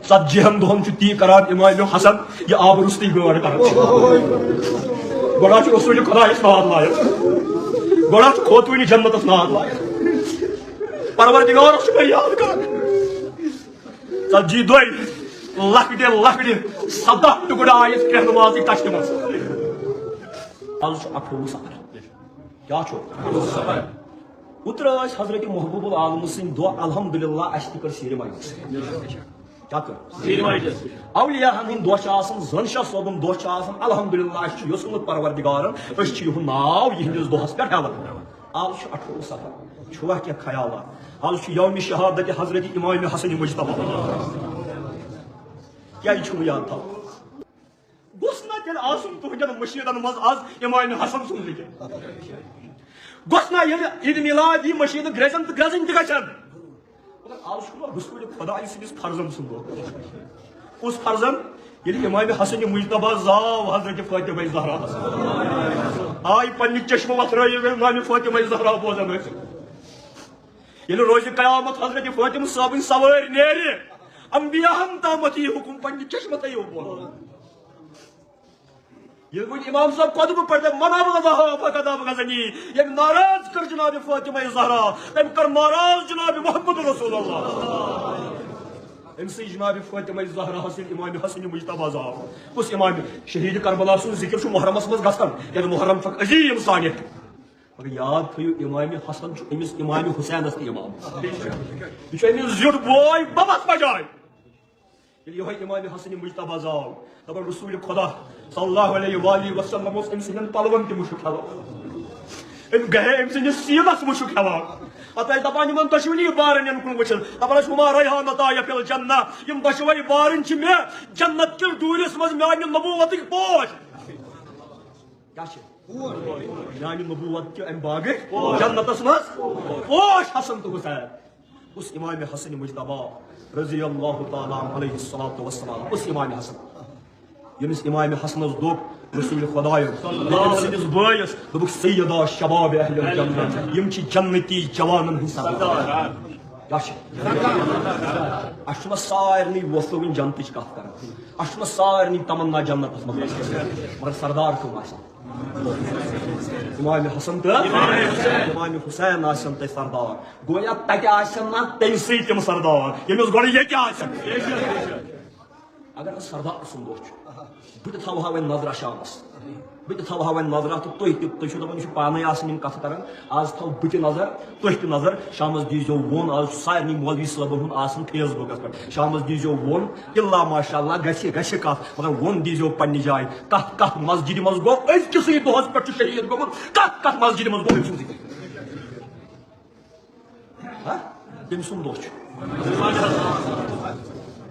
ژتجیہن دۄہن چھُ تی کران امام حسن یہ آب رُستٕے گٲڑ کران گۄڈٕ چھُ رسول خۄدایس ناد لایق گۄڈٕ چھُ خوتوٗنہِ جنتس ناد لایق پروردگارس چھُ مےٚ یاد کران 40 دۄہہِ لۄکٹہِ لۄکٹہِ 17 ٹُکڑٕ آیس رہنمازٕکۍ تشتہِ منٛز آز چھُ 28 سفر کیٛاہ چھُ اوترٕ ٲسۍ حضرت محبوب العالم سٕنٛدۍ دۄہ الحمدللہ اسہِ تہِ کٔر سیرِ مجلس کیٛاہ کٔر اولیاہن ہٕنٛدۍ دۄہ چھِ آسان زٲنشاہ صٲبُن دۄہ چھِ آسان الحمدللہ اسہِ چھُ یوٚژمُت پروردگارن أسۍ چھِ یِہُنٛد ناو یِہنٛدِس دۄہس پٮ۪ٹھ ہٮ۪وان آز چھُ 28 سفر چھُوا کینٛہہ خیالات آز چھُ یومِ شہادت حضرت امام حسن مجتبیٰ کیٛازِ چھُنہٕ یاد تھاوُن گوٚژھ نا تیٚلہِ آسُن تُہنٛدٮ۪ن مٔشیٖدن منٛز آز امام حسن سُنٛد ذِکر گوٚژھ نا ییٚلہِ عیٖدِ میٖلاد یی مٔشیٖدٕ گرٛزن تہٕ گرٛزٕنۍ تہِ گژھن مگر آز چھُنہ رسول خۄداے سٕنٛدِس فرزن سُنٛد دۄہ کُس فرزن ییٚلہِ امام حسن مجتبیٰ زاو حضرت فاطمہ زہراہس آیہِ پننہِ چشمہٕ وتھرٲیِتھ امام فاطمہ زہرا بوزان ٲسۍ ییٚلہِ روزِ قیامت حضرت فاطمہ صٲبٕنۍ سوٲرۍ نیرِ انبیاہن تامتھ یی حکم پننہِ چشمہٕ تھٲیِو بوزان ییٚلہِ وۄنۍ امام صٲب خۄطبہٕ پرِ دپہِ من ابغضها فقد ابغضنی ییٚمۍ ناراض کٔر جناب فاطمہ زہرا تٔمۍ کٔر ناراض جناب محمد رسول اللہ أمسٕے جناب فاطمہ زہراہس ییٚلہِ امام حسن مجتبیٰ زاو کُس امام شہیٖد کربلا سُنٛد ذِکر چھُ محرمس منٛز گژھان ییٚلہِ محرم چھُکھ عظیٖم سانیت مگر یاد تھٲیِو امام حسن چھُ أمِس امام حسینس تہِ امام یہِ چھُ أمِس زیُٹھ بوے ببس بجاے ییٚلہِ یِہوے امام حسن مجتبیٰ زاو دپان رسول خدا صلی اللہ علیہ وآلہ وسلم اوس أمۍ سٕنٛدٮ۪ن پلون تہِ مُشُک ہٮ۪وان أمۍ گٔیے أمۍ سٕنٛدِس سیٖنس مُشُک ہٮ۪وان پتہٕ ٲسۍ دپان یِمن دۄشوٕنی بارٕنٮ۪ن کُن وٕچھان دپان ٲسۍ ہُما ریحانتایا فی الجنہ یِم دۄشوے بارٕنۍ چھِ مےٚ جنت کِس ڈوٗرِس منٛز میانہِ نبوتٕکۍ پوش کیٛاہ چھِ میانہِ نبوت کہِ امہِ باغٕکۍ جنتس منٛز پوش حسن تہٕ حُسین کُس امام حسن مجتبیٰ رضی اللہ تعالیٰ علیہ الصلاۃ والسلام کُس امام حسن ییٚمِس امام حسنس دوٚپ رسول خۄدایو أمۍ سٕنٛدِس بٲیِس دوٚپُکھ سیدہ شباب اہل الجنہ یِم چھِ جنتی جوانن ہٕنٛدۍ سردار کیٛاہ چھِ اَسہِ چھُنہ سارنٕے وۄتھو وٕنۍ جنتٕچ کتھ کران اَسہِ چھُنہ سارنٕے تمنا جنتس منٛز مگر سردار کٕم آسن امام حسن تہٕ امام حسین آسن تتہِ سردار گویا تتہِ آسن نا تٔمسٕے تِم سردار ییٚمِس گۄڈٕ ییٚتہِ آسن اگر نہٕ سردار سُنٛد دۄہ چھُ بہٕ تہِ تھاوہا وۄنۍ نظرا شامس بہٕ تہِ تھاوہا وۄنۍ نظرا تہٕ تُہۍ چھِو دپان یہِ چھُ پانے آسان یِم کتھٕ کران آز تھاو بہٕ تہِ نظر تُہۍ تہِ نظر شامس دیٖزیو ووٚن آز چھُ سارنٕے مولوی صٲبن ہُنٛد آسان فیس بُکس پٮ۪ٹھ شامس دیٖزیو ووٚن اِلا ماشاء اللہ گژھِ کتھ مگر ووٚن دیٖزیو پننہِ جایہِ کتھ مسجدِ منٛز گوٚو أزکِسٕے دۄہس پٮ۪ٹھ چھُ شہیٖد گوٚمُت کتھ مسجدِ منٛز گوٚو أمۍ سُنٛد ذِکر تٔمۍ سُنٛد دۄہ چھُ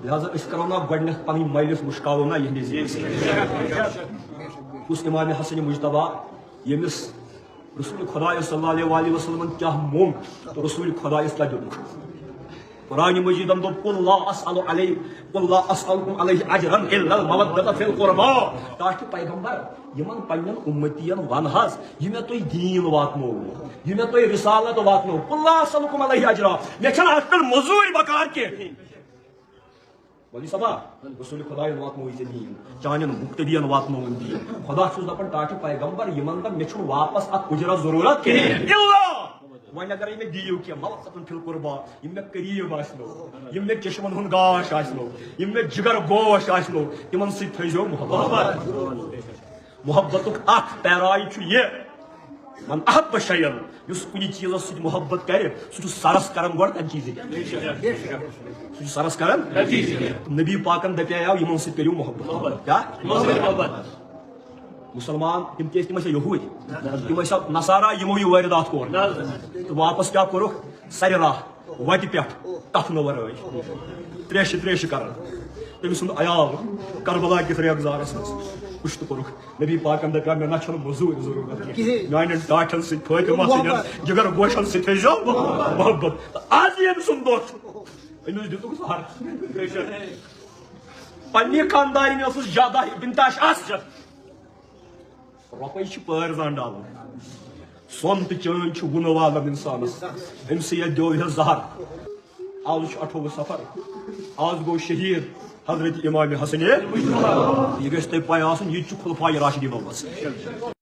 لہٰذا أسۍ کرو نا گۄڈنیتھ پنٕنۍ مجلس مُشکاوو نا یِہنٛدِ ذِکرِ کُس امام حسن مجتبیٰ ییٚمِس رسول خۄدایس صلی اللہ علیہ وسلمن کیٛاہ موٚنگ تہٕ رسول خۄدایس کیٛاہ دیُتمُت قرآنِ مجیٖدن دوٚپ قُل لا اسألکُم علیہ اجرا الا المودۃ فی القربی تاکہِ پیغمبر یِمن پننٮ۪ن اُمتین ون حظ یہِ مےٚ تۄہہِ دیٖن واتنووُ یہِ مےٚ تۄہہِ رسالت واتنووُ قُل لا اسألکُم علیہ اجرا مےٚ چھنہٕ اتھ پٮ۪ٹھ موٚزوٗرۍ بکار کینٛہہ ولی صبا رسول خۄدایَن واتنووُے ژےٚ دیٖن چانٮ۪ن مُقتدین واتنووُن دیٖن خۄدا چھُس دپان تاکہِ پیغمبر یِمن دپ مےٚ چھُنہٕ واپس اتھ اُجرت ضروٗرت کِہیٖنۍ وۄنۍ اگرے مےٚ دِیِو کینٛہہ مودۃ فی القربی یِم مےٚ قریٖب آسنو یِم مےٚ چشمن ہُنٛد گاش آسنو یِم مےٚ جگر گوش آسنو تِمن سۭتۍ تھٲیزیو محبتُک اکھ پیراے چھُ یہِ من احب شیئن یُس کُنہِ چیٖزس سۭتۍ محبت کرِ سُہ چھُ سرس کران گۄڈٕ تمہِ چیٖزٕکۍ سُہ چھُ سرس کران نبی پاکن دپیاو یِمن سۭتۍ کٔرِو محبت کیٛاہ مسلمان تِم تہِ ٲسۍ تِم ٲسیا یہوٗدۍ تِم ٲسیا نصارا یِمو یہِ وٲرِدات کوٚر تہٕ واپس کیٛاہ کوٚرُکھ سرِ راہ وتہِ پٮ۪ٹھ ٹفنہٕ ورٲے تریشہِ کران تٔمۍ سُنٛد عیال کربلا کِس ریگزارس منٛز پُشتہٕ کوٚرُکھ نبی پاکن دپیاو مےٚ نہ چھنہٕ موٚزوٗرۍ ضروٗرت کینٛہہ میانٮ۪ن ٹاٹھٮ۪ن سۭتۍ فٲطمہ سٕنٛدٮ۪ن جگر گوشن سۭتۍ تھٲیزیو محبت تہٕ آز ییٚمہِ سُنٛد دۄہ چھُ أمِس دِتُکھ زہر پننہِ خاندارنہِ ٲسٕس زیادہ بِنتاش آسجت رۄپے چھِ پٲرۍ زانڈاوان سۄن تہٕ چٲنۍ چھِ وُنہٕ والان انسانس أمۍ سٕے دیو یہِ زہر آج 28 سفر آج گو شہید حضرت امام حسن یہ گھس تہ پاے آسن یہ خلفائے راشدین منٛز